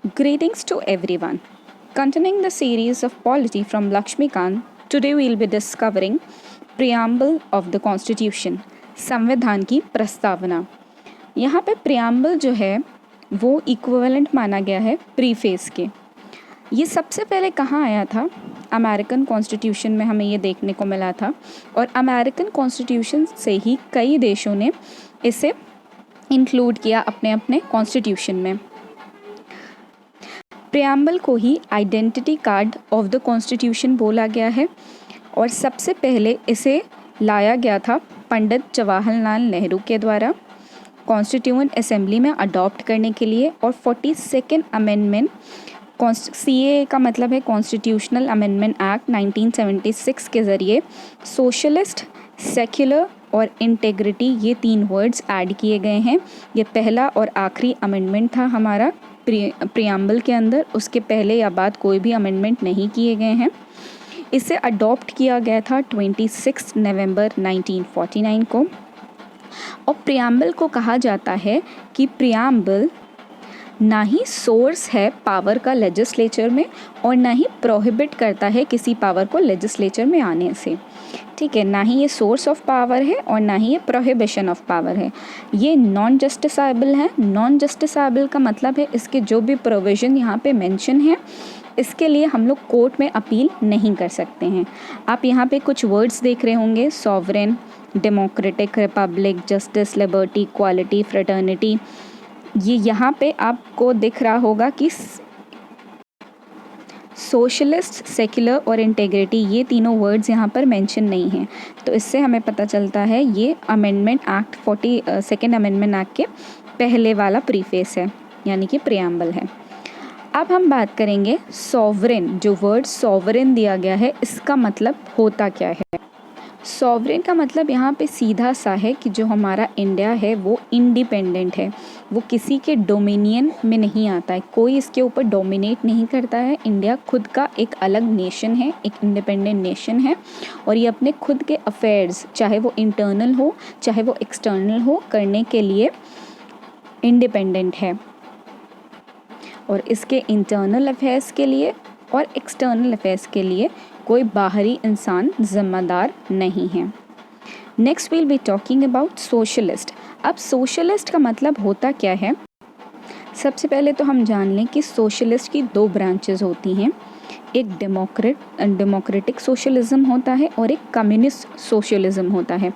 Greetings to everyone. Continuing the series of polity from Lakshmikant, today we will be discovering Preamble of the Constitution, संविधान की प्रस्तावना. यहाँ पे preamble जो है वो इक्विवेलेंट माना गया है प्रीफेस के. ये सबसे पहले कहाँ आया था? अमेरिकन कॉन्स्टिट्यूशन में हमें ये देखने को मिला था और अमेरिकन कॉन्स्टिट्यूशन से ही कई देशों ने इसे इंक्लूड किया अपने अपने कॉन्स्टिट्यूशन में. प्रियम्बल को ही identity card of the constitution बोला गया है और सबसे पहले इसे लाया गया था पंडित जवाहरलाल नेहरू के द्वारा कॉन्स्टिट्यूएंट असेंबली में अडॉप्ट करने के लिए. और 42nd अमेंडमेंट CAA का मतलब है कॉन्स्टिट्यूशनल अमेंडमेंट एक्ट 1976 के ज़रिए सोशलिस्ट, सेक्युलर और इंटेग्रिटी ये 3 वर्ड्स ऐड किए गए हैं. ये पहला और आखिरी अमेंडमेंट था हमारा प्रियम्बल के अंदर. उसके पहले या बाद कोई भी अमेंडमेंट नहीं किए गए हैं. इसे अडॉप्ट किया गया था 26 नवंबर 1949 को. और प्रियम्बल को कहा जाता है कि प्रियम्बल ना ही सोर्स है पावर का लेजिस्लेचर में और ना ही प्रोहिबिट करता है किसी पावर को लेजिस्लेचर में आने से. ठीक है, ना ही ये सोर्स ऑफ पावर है और ना ही ये प्रोहिबिशन ऑफ पावर है. ये नॉन जस्टिसाइबल है. नॉन जस्टिसाइबल का मतलब है इसके जो भी प्रोविज़न यहाँ पे मेंशन है इसके लिए हम लोग कोर्ट में अपील नहीं कर सकते हैं. आप यहाँ पे कुछ वर्ड्स देख रहे होंगे, sovereign, democratic, Republic, justice, liberty, equality, fraternity. ये यहाँ पे आपको दिख रहा होगा कि सोशलिस्ट, सेक्युलर और इंटेग्रिटी ये तीनों वर्ड्स यहाँ पर मेंशन नहीं हैं. तो इससे हमें पता चलता है ये amendment act 42nd amendment act के पहले वाला प्रीफेस है यानी कि प्रियम्बल है. अब हम बात करेंगे सॉवरेन. जो वर्ड सॉवरेन दिया गया है इसका मतलब होता क्या है? सॉवरेन का मतलब यहाँ पे सीधा सा है कि जो हमारा इंडिया है वो इंडिपेंडेंट है. वो किसी के डोमिनियन में नहीं आता है. कोई इसके ऊपर डोमिनेट नहीं करता है. इंडिया खुद का एक अलग नेशन है, एक इंडिपेंडेंट नेशन है और ये अपने खुद के अफेयर्स चाहे वो इंटरनल हो चाहे वो एक्सटर्नल हो करने के लिए इंडिपेंडेंट है. और इसके इंटरनल अफेयर्स के लिए और एक्सटर्नल अफेयर्स के लिए कोई बाहरी इंसान ज़िम्मेदार नहीं है. Next will be talking about socialist. अब सोशलिस्ट का मतलब होता क्या है? सबसे पहले तो हम जान लें कि सोशलिस्ट की 2 ब्रांचेस होती हैं. एक डेमोक्रेटिक सोशलिज्म होता है और एक कम्युनिस्ट सोशलिज्म होता है.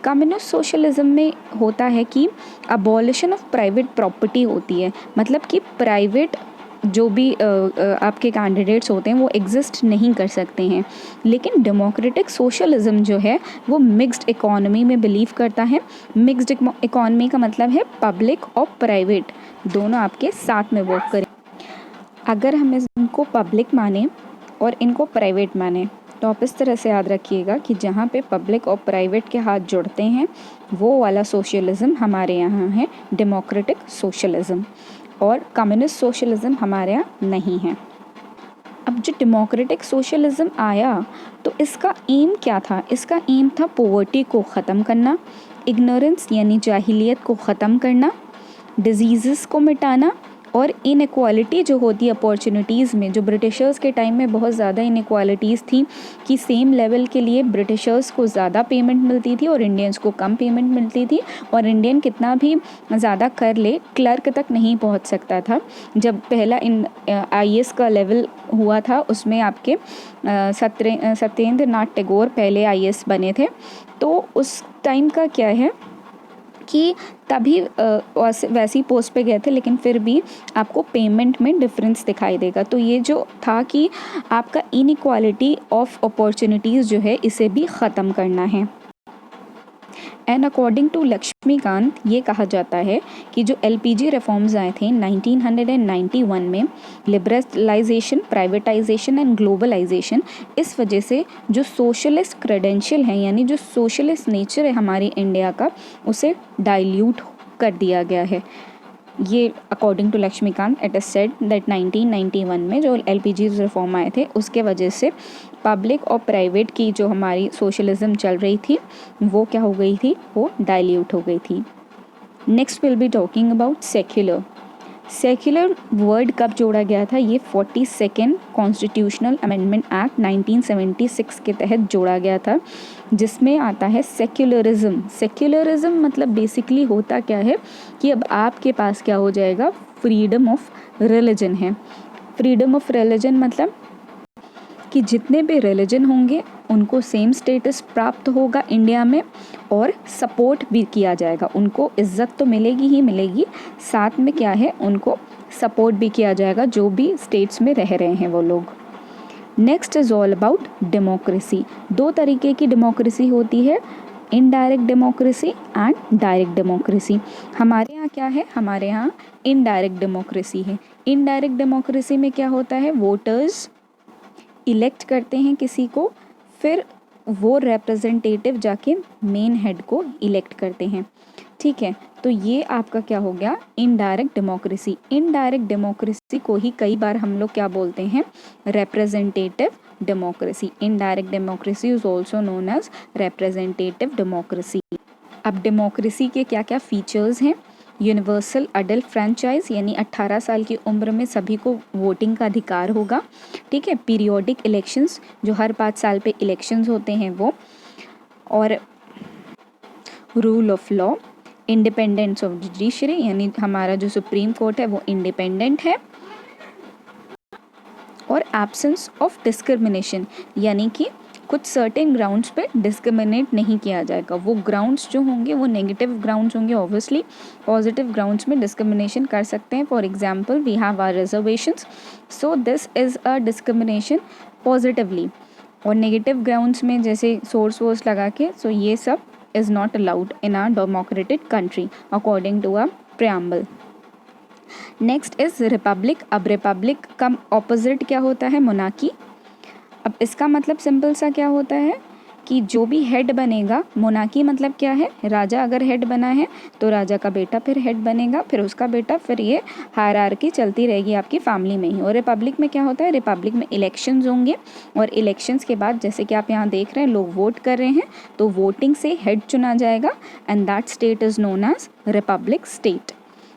कम्युनिस्ट सोशलिज्म में होता है कि अबॉलिशन ऑफ प्राइवेट प्रॉपर्टी होती है. मतलब कि प्राइवेट जो भी आपके कैंडिडेट्स होते हैं वो एग्जिस्ट नहीं कर सकते हैं. लेकिन डेमोक्रेटिक सोशलिज्म जो है वो मिक्स्ड इकोनॉमी में बिलीव करता है. मिक्स्ड इकोनॉमी का मतलब है पब्लिक और प्राइवेट दोनों आपके साथ में वर्क करें. अगर हम इनको पब्लिक माने और इनको प्राइवेट माने तो आप इस तरह से याद रखिएगा कि जहाँ पे पब्लिक और प्राइवेट के हाथ जुड़ते हैं वो वाला सोशलिज्म हमारे यहाँ है डेमोक्रेटिक सोशलिज्म और कम्युनिस्ट सोशलिज्म हमारे यहाँ नहीं है. अब जो डेमोक्रेटिक सोशलिज्म आया तो इसका एम क्या था? इसका एम था पॉवर्टी को ख़त्म करना, इग्नोरेंस यानी जाहिलियत को ख़त्म करना, डिजीज़ को मिटाना और इनइक्वालिटी जो होती है अपॉर्चुनिटीज़ में. जो ब्रिटिशर्स के टाइम में बहुत ज़्यादा इनइक्वालिटीज़ थी कि सेम लेवल के लिए ब्रिटिशर्स को ज़्यादा पेमेंट मिलती थी और इंडियंस को कम पेमेंट मिलती थी और इंडियन कितना भी ज़्यादा कर ले क्लर्क तक नहीं पहुंच सकता था. जब पहला IAS का लेवल हुआ था उसमें आपके सत्येंद्र नाथ टैगोर पहले IAS बने थे. तो उस टाइम का क्या है कि तभी वैसी पोस्ट पे गए थे लेकिन फिर भी आपको पेमेंट में डिफरेंस दिखाई देगा. तो ये जो था कि आपका इनइक्वालिटी ऑफ अपॉर्चुनिटीज़ जो है इसे भी ख़त्म करना है. एंड अकॉर्डिंग टू लक्ष्मीकांत ये कहा जाता है कि जो LPG रिफॉर्म्स आए थे 1991 में, लिबरलाइजेशन, प्राइवेटाइजेशन एंड ग्लोबलाइजेशन, इस वजह से जो सोशलिस्ट क्रेडेंशियल है यानी जो सोशलिस्ट नेचर है हमारी इंडिया का उसे डाइल्यूट कर दिया गया है. ये according to Lakshmikant it is said that 1991 में जो LPG रिफॉर्म आए थे उसके वजह से पब्लिक और प्राइवेट की जो हमारी सोशलिज्म चल रही थी वो क्या हो गई थी, वो डाइल्यूट हो गई थी. Next will be talking about secular. Secular word कब जोड़ा गया था? ये 42nd कॉन्स्टिट्यूशनल अमेंडमेंट एक्ट 1976 के तहत जोड़ा गया था, जिसमें आता है सेक्युलरिज्म। सेक्युलरिज्म मतलब बेसिकली होता क्या है कि अब आपके पास क्या हो जाएगा, फ्रीडम ऑफ रिलीजन है। फ्रीडम ऑफ रिलीजन मतलब कि जितने भी रिलीजन होंगे उनको सेम स्टेटस प्राप्त होगा इंडिया में, और सपोर्ट भी किया जाएगा। उनको इज्जत तो मिलेगी ही मिलेगी, साथ में क्या है, उनको सपोर्ट भी किया जाएगा जो भी स्टेट्स में रह रहे हैं वो लोग। Next is all about democracy. दो तरीके की डेमोक्रेसी होती है, indirect democracy and direct democracy. हमारे यहाँ क्या है, हमारे यहाँ इनडायरेक्ट डेमोक्रेसी है। इनडायरेक्ट डेमोक्रेसी में क्या होता है, वोटर्स इलेक्ट करते हैं किसी को, फिर वो रिप्रेजेंटेटिव जाके मेन हेड को इलेक्ट करते हैं। ठीक है, तो ये आपका क्या हो गया, इनडायरेक्ट डेमोक्रेसी। इनडायरेक्ट डेमोक्रेसी को ही कई बार हम लोग क्या बोलते हैं, representative democracy. Indirect democracy is also known as representative democracy. अब डेमोक्रेसी के क्या क्या फीचर्स हैं, यूनिवर्सल अडल्ट फ्रेंचाइज यानी 18 साल की उम्र में सभी को वोटिंग का अधिकार होगा। ठीक है, पीरियोडिक इलेक्शंस, जो हर 5 साल पे इलेक्शंस होते हैं वो, और rule of law, independence of judiciary यानी हमारा जो सुप्रीम कोर्ट है वो इंडिपेंडेंट है, और एब्सेंस ऑफ डिस्क्रिमिनेशन यानी कि कुछ सर्टेन ग्राउंड्स पे डिस्क्रिमिनेट नहीं किया जाएगा। वो ग्राउंड्स जो होंगे वो नेगेटिव ग्राउंड्स होंगे, ऑब्वियसली पॉजिटिव ग्राउंड्स में डिस्क्रिमिनेशन कर सकते हैं। For example we have our reservations, so this is a discrimination positively. और नेगेटिव ग्राउंड्स में जैसे सोर्स वोर्स लगा के, सो ये सब is not allowed in our democratic country according to a preamble. Next is republic. अब रिपब्लिक का ऑपोजिट क्या होता है, मोनार्की। अब इसका मतलब सिंपल सा क्या होता है कि जो भी हेड बनेगा, मोनार्की मतलब क्या है, राजा अगर हेड बना है तो राजा का बेटा फिर हेड बनेगा, फिर उसका बेटा, फिर ये हायरार्की चलती रहेगी आपकी फैमिली में ही। और रिपब्लिक में क्या होता है, रिपब्लिक में इलेक्शंस होंगे, और इलेक्शंस के बाद जैसे कि आप यहाँ देख रहे हैं लोग वोट कर रहे हैं, तो वोटिंग से हेड चुना जाएगा, and that state is known as republic state.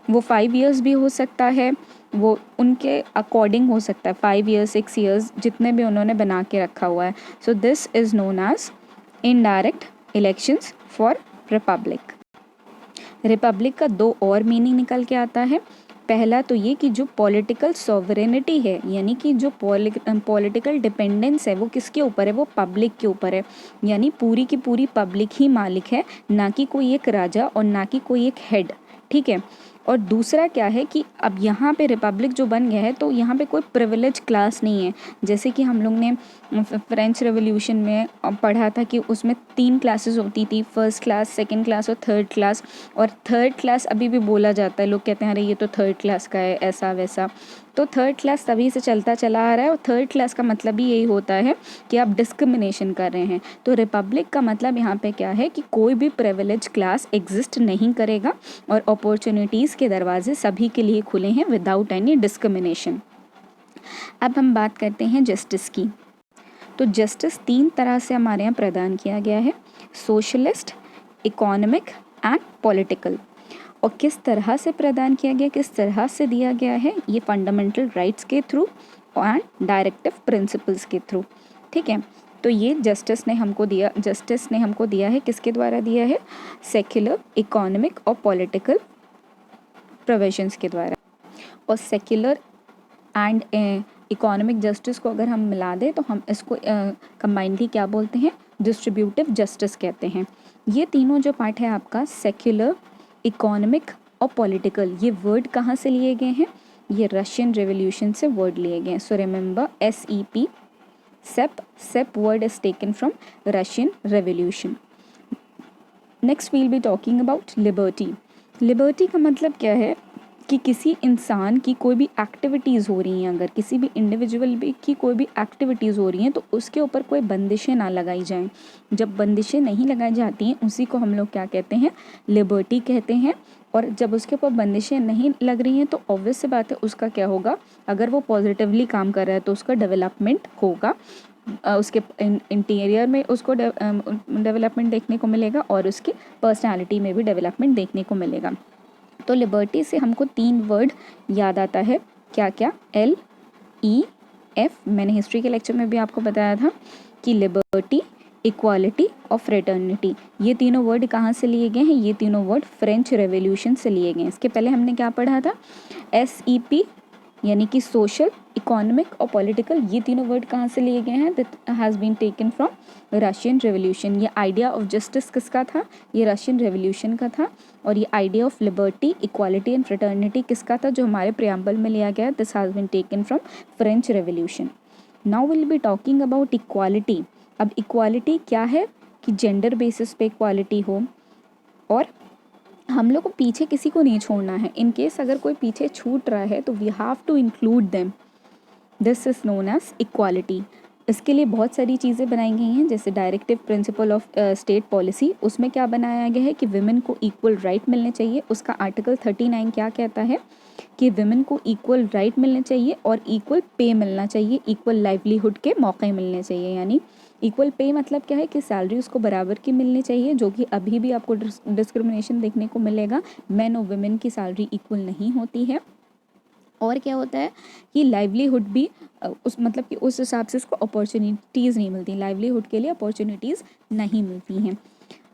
वो 5 ईयर्स भी हो सकता है, वो उनके अकॉर्डिंग हो सकता है, 5 ईयर्स 6 ईयर्स जितने भी उन्होंने बना के रखा हुआ है। So this is known as indirect elections for republic. Republic का 2 और मीनिंग निकल के आता है। पहला तो ये कि जो पॉलिटिकल सॉवरेनिटी है, यानी कि जो पॉलिटिकल डिपेंडेंस है वो किसके ऊपर है, वो पब्लिक के ऊपर है, यानी पूरी की पूरी पब्लिक ही मालिक है, ना कि कोई एक राजा और ना कि कोई एक हेड। ठीक है, और दूसरा क्या है कि अब यहाँ पे रिपब्लिक जो बन गया है तो यहाँ पे कोई प्रिविलेज क्लास नहीं है। जैसे कि हम लोग ने फ्रेंच रेवोल्यूशन में पढ़ा था कि उसमें 3 क्लासेस होती थी, फर्स्ट क्लास, सेकंड क्लास और थर्ड क्लास। और थर्ड क्लास अभी भी बोला जाता है, लोग कहते हैं अरे ये तो थर्ड क्लास का है, ऐसा वैसा। तो थर्ड क्लास तभी से चलता चला आ रहा है, और थर्ड क्लास का मतलब भी यही होता है कि आप डिस्क्रिमिनेशन कर रहे हैं। तो रिपब्लिक का मतलब यहाँ पे क्या है कि कोई भी प्रिविलेज क्लास एग्जिस्ट नहीं करेगा, और अपॉर्चुनिटीज़ के दरवाजे सभी के लिए खुले हैं विदाउट एनी डिस्क्रिमिनेशन। अब हम बात करते हैं जस्टिस की। तो जस्टिस 3 तरह से हमारे यहाँ प्रदान किया गया है, सोशलिस्ट, इकोनॉमिक एंड पॉलिटिकल। और किस तरह से प्रदान किया गया, किस तरह से दिया गया है, ये फंडामेंटल राइट्स के थ्रू एंड डायरेक्टिव प्रिंसिपल्स के थ्रू। ठीक है, तो ये जस्टिस ने हमको दिया है, किसके द्वारा दिया है, सेक्युलर, इकोनॉमिक और पॉलिटिकल प्रोविजंस के द्वारा। और सेक्युलर एंड इकोनॉमिक जस्टिस को अगर हम मिला दें तो हम इसको कंबाइनली क्या बोलते हैं, डिस्ट्रीब्यूटिव जस्टिस कहते हैं। ये तीनों जो पार्ट है आपका, सेक्युलर, इकोनॉमिक और पॉलिटिकल, ये वर्ड कहाँ से लिए गए हैं, ये रशियन रेवोल्यूशन से वर्ड लिए गए हैं। So remember SEP, SEP word is taken from Russian Revolution. Next we'll be talking about liberty. Liberty का मतलब क्या है कि किसी इंसान की कोई भी एक्टिविटीज़ हो रही हैं, अगर किसी भी इंडिविजुअल की कोई भी एक्टिविटीज़ हो रही हैं तो उसके ऊपर कोई बंदिशें ना लगाई जाएं। जब बंदिशें नहीं लगाई जाती हैं उसी को हम लोग क्या कहते हैं, लिबर्टी कहते हैं। और जब उसके ऊपर बंदिशें नहीं लग रही हैं तो ऑब्वियस सी बात है उसका क्या होगा, अगर वो पॉजिटिवली काम कर रहा है तो उसका डेवलपमेंट होगा, उसके इंटीरियर में उसको डेवलपमेंट देखने को मिलेगा और उसकी पर्सनालिटी में भी डेवलपमेंट देखने को मिलेगा। तो लिबर्टी से हमको 3 वर्ड याद आता है, क्या क्या, LEF। मैंने हिस्ट्री के लेक्चर में भी आपको बताया था कि लिबर्टी, इक्वालिटी और फ्रेटर्निटी, ये तीनों वर्ड कहाँ से लिए गए हैं? ये तीनों वर्ड फ्रेंच रेवोल्यूशन से लिए गए हैं। इसके पहले हमने क्या पढ़ा था? SEP यानी कि सोशल, इकोनॉमिक और पॉलिटिकल, ये तीनों वर्ड कहाँ से लिए गए हैं? That has been taken from Russian revolution. ये आइडिया ऑफ जस्टिस किसका था? ये रशियन रेवोल्यूशन का था। और ये idea of liberty, equality and fraternity किसका था? जो हमारे प्रियम्बल में लिया गया, this has been taken from French revolution. Now will be talking about equality. अब इक्वालिटी क्या है? कि जेंडर बेसिस पे इक्वालिटी हो, और हम लोग को पीछे किसी को नहीं छोड़ना है। इन केस अगर कोई पीछे छूट रहा है तो we have to include them, this is known as equality. इसके लिए बहुत सारी चीज़ें बनाई गई हैं, जैसे directive principle of state policy, उसमें क्या बनाया गया है कि विमेन को इक्वल राइट मिलने चाहिए। उसका आर्टिकल 39 क्या कहता है? कि विमेन को इक्वल राइट मिलने चाहिए और इक्वल पे मिलना चाहिए, इक्वल लाइवलीहुड के मौके मिलने चाहिए। यानी इक्वल पे मतलब क्या है? कि सैलरी उसको बराबर की मिलनी चाहिए, जो कि अभी भी आपको डिस्क्रिमिनेशन देखने को मिलेगा, मैन और विमेन की सैलरी इक्वल नहीं होती है। और क्या होता है कि लाइवलीहुड भी उस मतलब कि उस हिसाब से उसको अपॉर्चुनिटीज़ नहीं मिलती, लाइवलीहुड के लिए अपॉर्चुनिटीज़ नहीं मिलती हैं।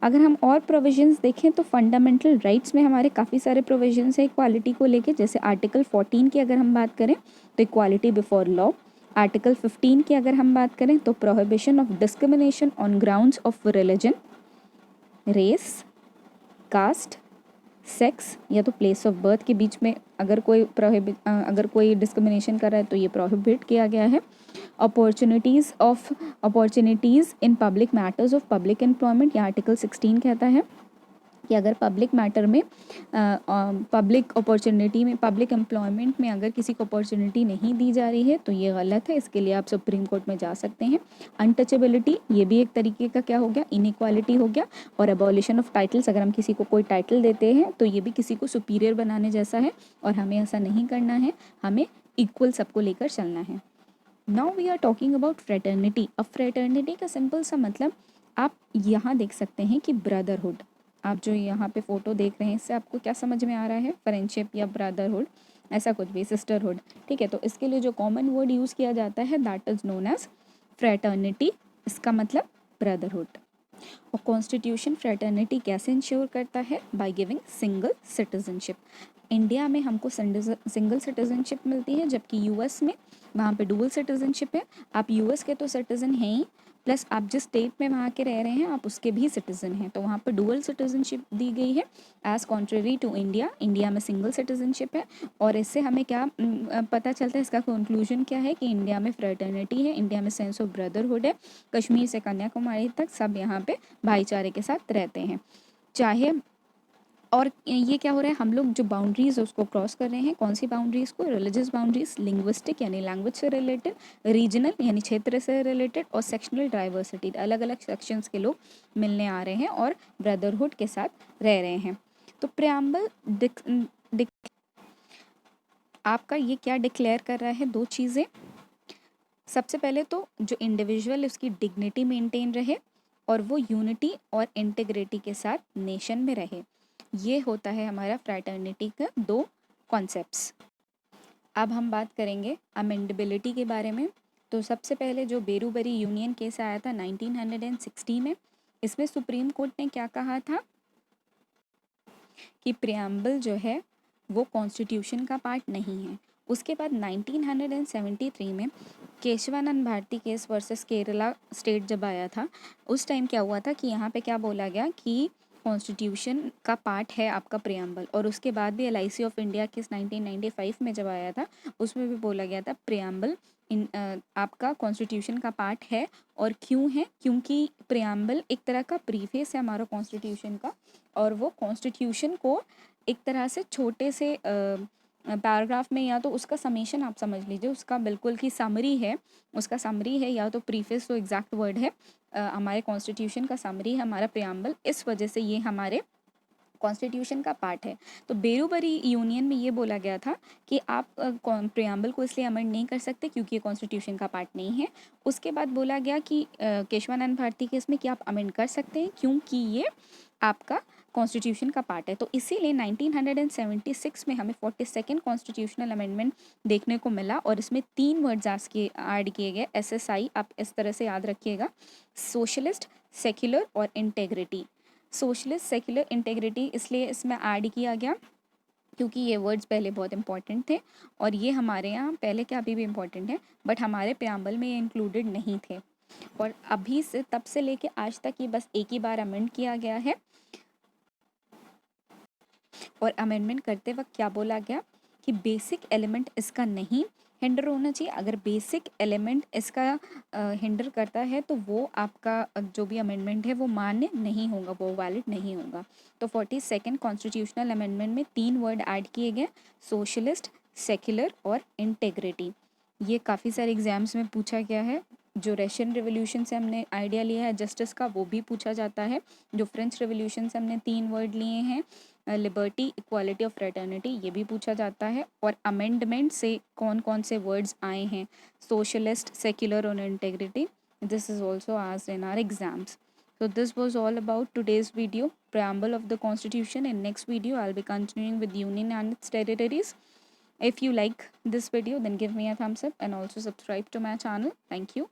अगर हम और प्रोविजंस देखें तो फंडामेंटल राइट्स में हमारे काफ़ी सारे प्रोविजंस है इक्वालिटी को लेके। जैसे आर्टिकल 14 की अगर हम बात करें तो इक्वालिटी बिफोर लॉ। आर्टिकल 15 की अगर हम बात करें तो prohibition of discrimination on grounds of religion, race, caste, sex या तो प्लेस ऑफ बर्थ के बीच में अगर कोई डिस्क्रिमिनेशन कर रहा है तो ये प्रोहिबिट किया गया है। Opportunities in public matters of public employment, ये आर्टिकल 16 कहता है कि अगर पब्लिक मैटर में पब्लिक अपॉर्चुनिटी में, पब्लिक एम्प्लॉयमेंट में अगर किसी को अपॉर्चुनिटी नहीं दी जा रही है तो ये गलत है, इसके लिए आप सुप्रीम कोर्ट में जा सकते हैं। अनटचेबिलिटी, ये भी एक तरीके का क्या हो गया? इनइक्वालिटी हो गया। और एबॉलिशन ऑफ टाइटल्स, अगर हम किसी को कोई टाइटल देते हैं तो ये भी किसी को सुपीरियर बनाने जैसा है, और हमें ऐसा नहीं करना है, हमें इक्वल सबको लेकर चलना है। Now we are talking about fraternity. अब फ्रेटर्निटी का सिंपल सा मतलब आप यहाँ देख सकते हैं कि ब्रदरहुड, आप जो यहाँ पे फोटो देख रहे हैं इससे आपको क्या समझ में आ रहा है? फ्रेंडशिप या ब्रदरहुड, ऐसा कुछ भी, सिस्टरहुड, ठीक है। तो इसके लिए जो कॉमन वर्ड यूज़ किया जाता है that is known as fraternity, इसका मतलब ब्रदरहुड। और कॉन्स्टिट्यूशन फ्रेटर्निटी कैसे इंश्योर करता है? By giving single citizenship. India में हमको सिंगल सिटीजनशिप मिलती है, जबकि यूएस में वहाँ पे डुअल सिटीजनशिप है। आप यूएस के तो सिटीजन हैं ही, प्लस आप जिस स्टेट में वहाँ के रह रहे हैं आप उसके भी सिटीजन हैं, तो वहाँ पर डुअल सिटीजनशिप दी गई है as contrary to India. India में सिंगल सिटीजनशिप है। और इससे हमें क्या पता चलता है? इसका कंक्लूजन क्या है? कि इंडिया में फ्रेटर्निटी है, इंडिया में सेंस ऑफ ब्रदरहुड है, कश्मीर से कन्याकुमारी तक सब यहाँ पे भाईचारे के साथ रहते हैं, चाहे। और ये क्या हो रहा है? हम लोग जो बाउंड्रीज है उसको क्रॉस कर रहे हैं। कौन सी बाउंड्रीज को? रिलीजियस बाउंड्रीज, लिंग्विस्टिक यानी लैंग्वेज से रिलेटेड, रीजनल यानी क्षेत्र से रिलेटेड, और सेक्शनल डाइवर्सिटी, अलग अलग सेक्शंस के लोग मिलने आ रहे हैं और ब्रदरहुड के साथ रह रहे हैं। तो प्रियम्बल आपका ये क्या डिक्लेयर कर रहा है? दो चीज़ें। सबसे पहले तो जो इंडिविजुअल उसकी डिग्निटी मेंटेन रहे और वो यूनिटी और इंटीग्रिटी के साथ नेशन में रहे, ये होता है हमारा फ्रैटर्निटी का दो कॉन्सेप्ट्स। अब हम बात करेंगे अमेंडेबिलिटी के बारे में। तो सबसे पहले जो बेरूबरी यूनियन केस आया था 1960 में, इसमें सुप्रीम कोर्ट ने क्या कहा था? कि प्रियम्बल जो है वो कॉन्स्टिट्यूशन का पार्ट नहीं है। उसके बाद 1973 में Kesavananda Bharati case versus Kerala state जब आया था, उस टाइम क्या हुआ था कि यहाँ पे क्या बोला गया कि कॉन्स्टिट्यूशन का पार्ट है आपका प्रियम्बल। और उसके बाद भी LIC ऑफ इंडिया केस 1995 में जब आया था, उसमें भी बोला गया था प्रियम्बल आपका कॉन्स्टिट्यूशन का पार्ट है। और क्यों है? क्योंकि प्रियम्बल एक तरह का प्रीफेस है हमारा कॉन्स्टिट्यूशन का, और वो कॉन्स्टिट्यूशन को एक तरह से छोटे से पैराग्राफ में, या तो उसका समेशन आप समझ लीजिए, उसका बिल्कुल की समरी है, उसका समरी है, या तो प्रीफेस तो एग्जैक्ट वर्ड है, हमारे कॉन्स्टिट्यूशन का समरी है हमारा प्रियम्बल, इस वजह से ये हमारे कॉन्स्टिट्यूशन का पार्ट है। तो बेरूबरी यूनियन में ये बोला गया था कि आप प्रियम्बल को इसलिए अमेंड नहीं कर सकते क्योंकि ये कॉन्स्टिट्यूशन का पार्ट नहीं है। उसके बाद बोला गया कि केशवानंद भारती केस में कि आप अमेंड कर सकते हैं क्योंकि ये आपका कॉन्स्टिट्यूशन का पार्ट है। तो इसीलिए 1976 में हमें 42nd कॉन्स्टिट्यूशनल अमेंडमेंट देखने को मिला और इसमें 3 वर्ड्स ऐड किए गए SSI, आप इस तरह से याद रखिएगा, सोशलिस्ट, सेक्युलर और इंटेग्रिटी। सोशलिस्ट, सेक्युलर, इंटेग्रिटी इसलिए इसमें ऐड किया गया क्योंकि ये वर्ड्स पहले बहुत इंपॉर्टेंट थे और ये हमारे यहाँ पहले क्या अभी भी इम्पॉर्टेंट है, बट हमारे प्रियम्बल में ये इंक्लूडेड नहीं थे। और अभी से तब से लेके आज तक ये बस एक ही बार अमेंड किया गया है। और अमेंडमेंट करते वक्त क्या बोला गया कि बेसिक एलिमेंट इसका नहीं हिंडर होना चाहिए। अगर बेसिक एलिमेंट इसका हिंडर करता है तो वो आपका जो भी अमेंडमेंट है वो मान्य नहीं होगा, वो वैलिड नहीं होगा। तो 42nd कॉन्स्टिट्यूशनल अमेंडमेंट में 3 वर्ड ऐड किए गए, सोशलिस्ट, सेक्युलर और इंटेग्रिटी। ये काफ़ी सारे एग्जाम्स में पूछा गया है। जो रशियन रेवोल्यूशन से हमने आइडिया लिया है जस्टिस का, वो भी पूछा जाता है। जो फ्रेंच रेवोल्यूशन से हमने 3 वर्ड लिए हैं, लिबर्टी, इक्वालिटी और फ्रेटर्निटी, ये भी पूछा जाता है। और अमेंडमेंट से कौन कौन से वर्ड्स आए हैं, सोशलिस्ट, सेक्युलर और integrity, this is also asked in our exams. So this was all about today's video, preamble of the constitution. In next video I'll be continuing with union and its territories. If you like this video then give me a thumbs up and also subscribe to my channel. Thank you.